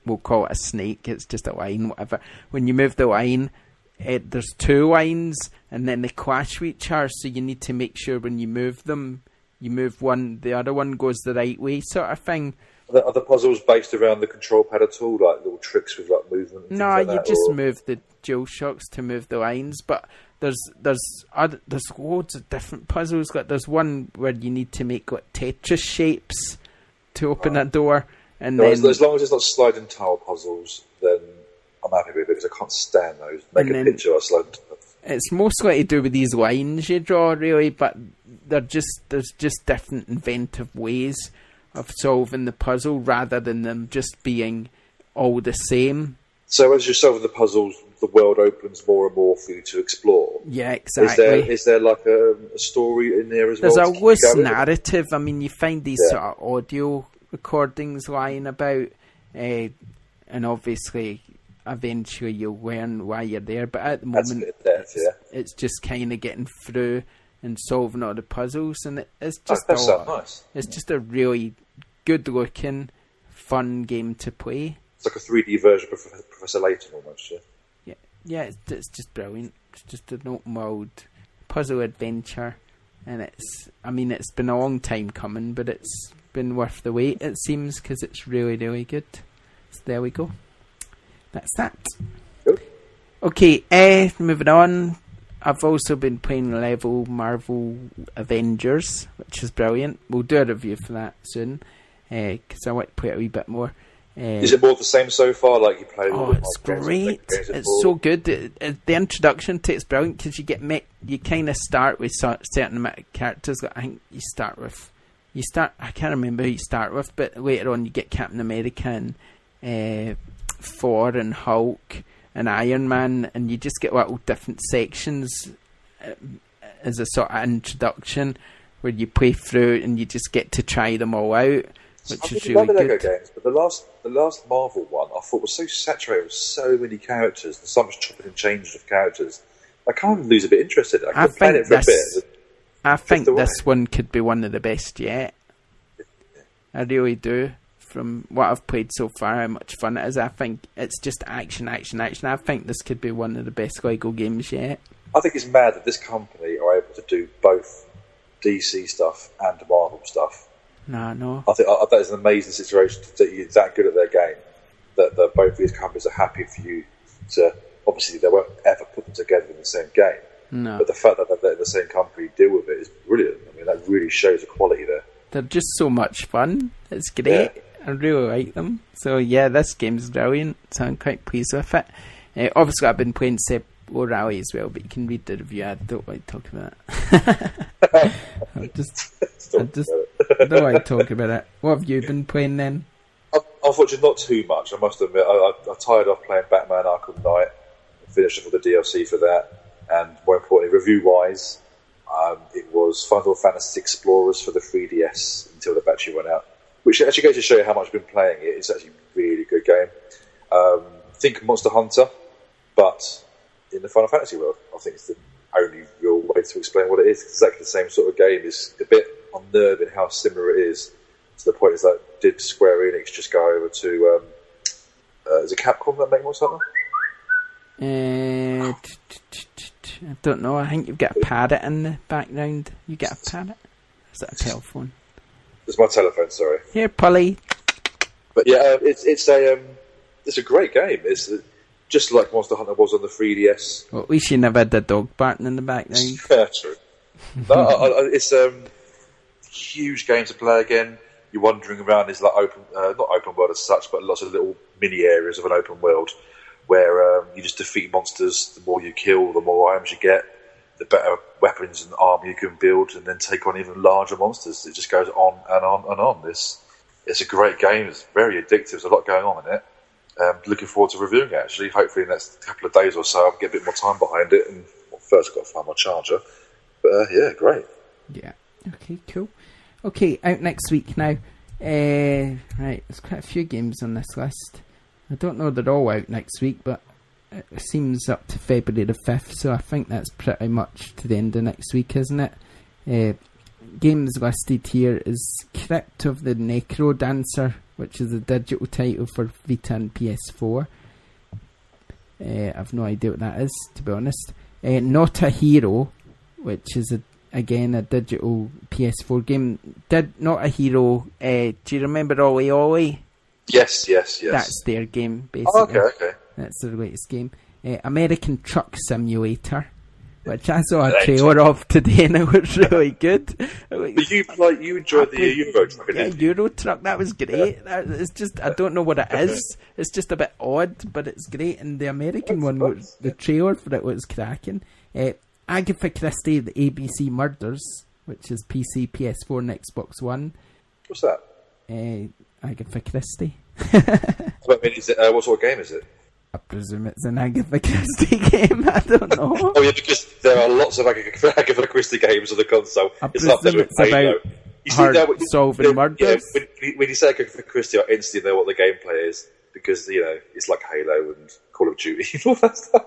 we'll call it a snake, it's just a line, whatever. When you move the line, there's two lines, and then they clash with each other, so you need to make sure when you move them, you move one, the other one goes the right way, sort of thing. Are the puzzles based around the control pad at all, like little tricks with like movement? And no, like you that, just move the DualShocks to move the lines, but there's loads of different puzzles. Like there's one where you need to make like Tetris shapes to open a door, and then as long as it's not sliding tile puzzles, then I'm happy with it because I can't stand those. Make a picture of sliding tiles. It's mostly to do with these lines you draw, really, but there's just different inventive ways of solving the puzzle rather than them just being all the same. So as you're solving the puzzles, the world opens more and more for you to explore. Yeah, exactly. Is there like a story in there as well? There's a loose narrative. I mean, you find these sort of audio recordings lying about, and obviously, eventually you'll learn why you're there. But at the moment, it's just kind of getting through and solving all the puzzles, and it's just nice. It's just a really good-looking, fun game to play. It's like a 3D version of Professor Layton almost, yeah? Yeah, it's just brilliant. It's just an open world puzzle adventure, and it's been a long time coming, but it's been worth the wait, it seems, because it's really, really good. So there we go. That's that. Good. Okay, moving on. I've also been playing Level Marvel Avengers, which is brilliant. We'll do a review for that soon, because I want to play it a wee bit more. Is it more the same so far? Like you play? Oh, it's great! It's so good. The introduction to it's brilliant because you kind of start with certain amount of characters. I think you start. I can't remember who you start with, but later on you get Captain America and Thor and Hulk and Iron Man, and you just get little different sections as a sort of introduction where you play through and you just get to try them all out. Which is really good. Lego games, but the last Marvel one I thought was so saturated with so many characters and so much chopping and changing of characters. I kind of lose a bit interested. I could play it for a bit. I think this one could be one of the best yet. I really do. From what I've played so far, how much fun it is. I think it's just action. I think this could be one of the best Lego games yet. I think it's mad that this company are able to do both DC stuff and Marvel stuff. No. I think that is an amazing situation that you're that good at their game that both of these companies are happy for you to. Obviously, they won't ever put them together in the same game. No. But the fact that they're in the same company deal with it is brilliant. I mean, that really shows the quality there. They're just so much fun. It's great. Yeah. I really like them. So yeah, this game's brilliant. So I'm quite pleased with it. Obviously, I've been playing Seppo Rally as well, but you can read the review. I don't like talking about that. I don't want to talk about it. What have you been playing then? Unfortunately, not too much. I must admit, I tired off playing Batman Arkham Knight. Finished off with the DLC for that, and more importantly, review-wise, it was Final Fantasy Explorers for the 3DS until the battery went out. Which actually goes to show you how much I've been playing it. It's actually a really good game. Think Monster Hunter, but in the Final Fantasy world. I think it's the only real way to explain what it is. It's exactly the same sort of game. It's a bit unnerving how similar it is. To the point is that did Square Enix just go over to is it Capcom that make Monster Hunter? I don't know. I think you've got a parrot in the background. You get a parrot? Is that a telephone? It's my telephone. Sorry. Here, Polly. But yeah, it's a great game. It's just like Monster Hunter was on the 3DS. Well, at least you never had the dog barking in the background. Yeah, true. No, it's a huge game to play again. You're wandering around these like not open world as such, but lots of little mini areas of an open world where you just defeat monsters. The more you kill, the more items you get, the better weapons and armor you can build, and then take on even larger monsters. It just goes on and on and on. It's a great game. It's very addictive. There's a lot going on in it. Looking forward to reviewing it, actually. Hopefully in the next couple of days or so I'll get a bit more time behind it. And first I've got to find my charger. But yeah, great. Yeah. Okay, cool. Okay, out next week now. Right, there's quite a few games on this list. I don't know they're all out next week, but it seems up to February the 5th, so I think that's pretty much to the end of next week, isn't it? Games listed here is Crypt of the Necro Dancer, which is a digital title for Vita and PS4. I've no idea what that is, to be honest. Not a Hero, which is again a digital PS4 game. Not a Hero. Do you remember Ollie Ollie? Yes. That's their game, basically. Oh, okay. That's the latest game. American Truck Simulator, which I saw a trailer of today, and it was really good. But you enjoyed the Euro Truck, didn't you? Euro Truck, that was great. It's just, I don't know what it is. It's just a bit odd, but it's great. And the American the trailer for it was cracking. Agatha Christie, the ABC Murders, which is PC, PS4, and Xbox One. What's that? Agatha Christie. I mean, what sort of game is it? I presume it's an Agatha Christie game. I don't know. Oh yeah, because there are lots of Agatha Christie games on the console. I presume it's about her solving murders. Yeah, when you say Agatha Christie, I instantly know what the gameplay is, because it's like Halo and Call of Duty and all that stuff.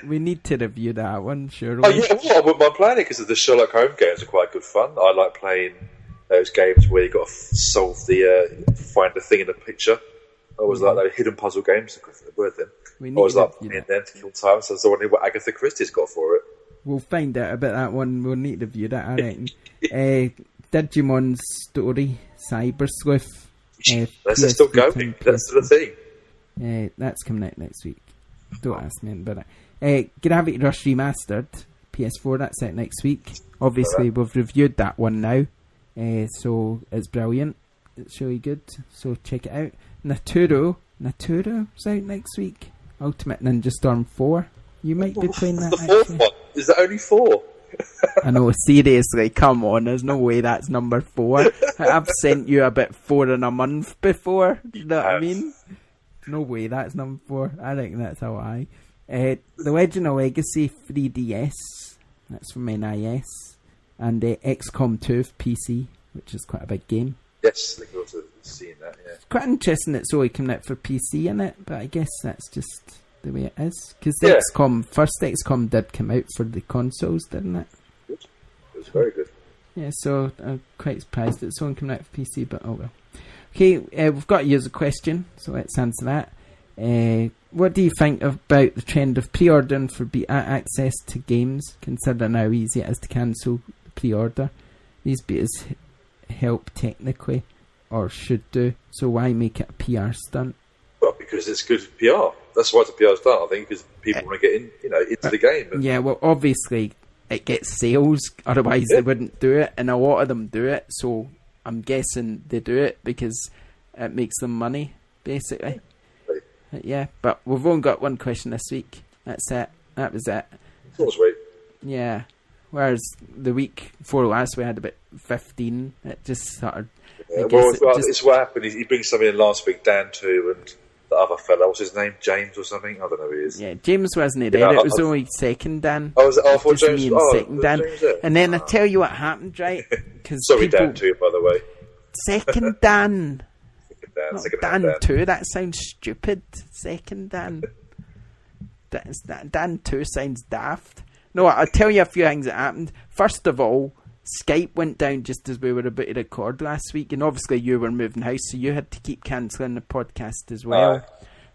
We need to review that one, surely. Oh yeah, well, I wouldn't mind playing it, because the Sherlock Holmes games are quite good fun. I like playing those games where you got to solve find the thing in the picture. I always like those hidden puzzle games. I couldn't think of the word then. I always like playing them to kill time, so I was wondering what Agatha Christie's got for it. We'll find out about that one. We'll need to review that, I reckon. Digimon's Story, Cyber Sleuth. That's still going. That's the thing. That's coming out next week. Don't ask me about it. Gravity Rush Remastered, PS4, that's out next week. Obviously, we've reviewed that one now. So it's brilliant. It's really good. So check it out. Naturo is out next week. Ultimate Ninja Storm 4. You might be playing that. The fourth one. Is there only 4? I know, seriously, come on. There's no way that's number 4. I've sent you about 4 in a month before. You know what I mean? No way that's number 4. I reckon that's how I. The Legend of Legacy 3DS. That's from NIS. And XCOM 2 for PC, which is quite a big game. Yes, I think I've seen that, yeah. It's quite interesting it's only coming out for PC in it, but I guess that's just the way it is. Because the first XCOM did come out for the consoles, didn't it? Good. It was very good. Yeah, so I'm quite surprised it's only coming out for PC, but oh well. Okay, we've got a user question, so let's answer that. What do you think about the trend of pre-ordering for beta access to games, considering how easy it is to cancel the pre-order? These betas help technically, or should do, so why make it a PR stunt? Well, because it's good PR. That's why it's a PR stunt, I think, because people want to get into the game. Yeah, well, obviously it gets sales, otherwise they wouldn't do it, and a lot of them do it, so I'm guessing they do it because it makes them money, basically. Right. Yeah, but we've only got one question this week. That's it. That was it. Always wait. Yeah. Whereas the week before last we had about 15. It just sort of... Yeah, it's what happened. He brings something in last week, Dan too, and the other fella, what's his name? James or something? I don't know who he is. Yeah, James wasn't there. It was only second Dan. Oh, was it? Oh, I thought just James... me and second Dan. And then I tell you what happened, right? Sorry, Dan too, by the way. Second Dan. Second Dan 2, that sounds stupid. Second Dan. Dan 2 sounds daft. No, I'll tell you a few things that happened. First of all, Skype went down just as we were about to record last week, and obviously you were moving house, so you had to keep cancelling the podcast as well.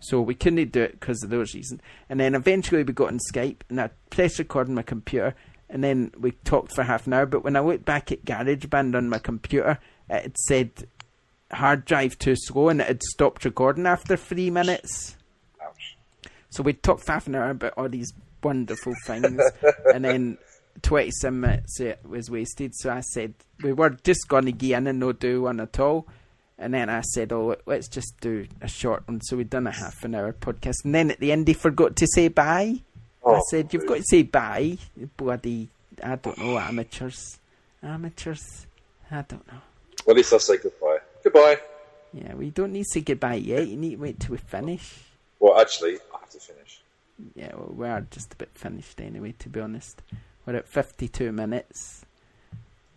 So we couldn't do it because of those reasons. And then eventually we got on Skype, and I pressed record on my computer, and then we talked for half an hour. But when I looked back at GarageBand on my computer, it had said hard drive too slow, and it had stopped recording after 3 minutes. Ouch. So we talked for half an hour about all these wonderful things, and then 27 minutes it was wasted. So I said we were just going to get in and not do one at all, and then I said, oh, let's just do a short one. So we'd done a half an hour podcast, and then at the end he forgot to say bye. I said, you've got to say bye, bloody, I don't know, amateurs, I don't know. Well, at least I'll say goodbye. Goodbye. Yeah, we don't need to say goodbye yet. You need to wait till we finish. Well, actually, I have to finish. Yeah, well, we are just a bit finished anyway, to be honest. We're at 52 minutes.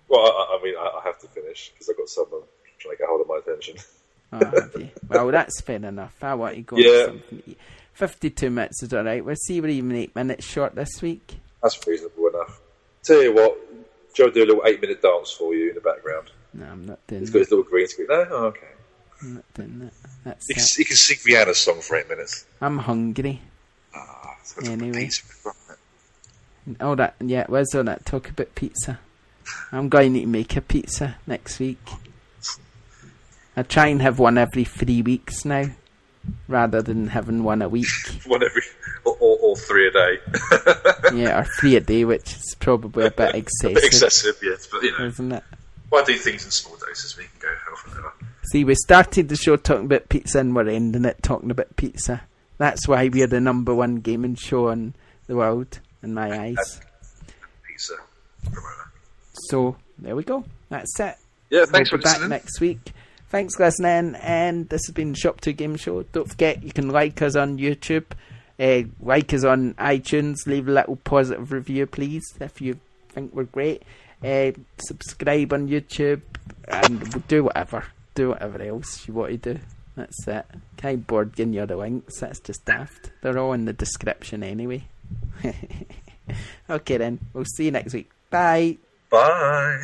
Well, I mean, I have to finish because I've got someone trying to get hold of my attention. Oh, have you? Well, that's fair enough. I want to go on something to eat. 52 minutes is alright. We'll see we're even 8 minutes short this week. That's reasonable enough. Tell you what, Joe will do a little 8-minute dance for you in the background. No, I'm not doing He's got his little green screen. No? Oh, okay. I'm not doing that. You can sing Rihanna's song for 8 minutes. I'm hungry. Anyway. Pizza, Oh, that, yeah, where's all that talk about pizza? I'm going to make a pizza next week. I try and have one every 3 weeks now, rather than having one a week. One every, or 3 a day. Yeah, or 3 a day, which is probably a bit excessive. A bit excessive, yes, but you know. Isn't it? Well, I do things in small doses, we can go half an hour. See, we started the show talking about pizza and we're ending it talking about pizza. That's why we're the number one gaming show in the world, in my eyes. Pizza promoter. So, there we go. That's it. Yeah, thanks for We'll be back listening. next week. Thanks for listening, and this has been ShopTo Gaming Show. Don't forget, you can like us on YouTube, like us on iTunes, leave a little positive review, please, if you think we're great. Subscribe on YouTube, and we'll do whatever else you want to do. That's it. Can't board giving you the links, that's just daft. They're all in the description anyway. Okay then, we'll see you next week. Bye. Bye.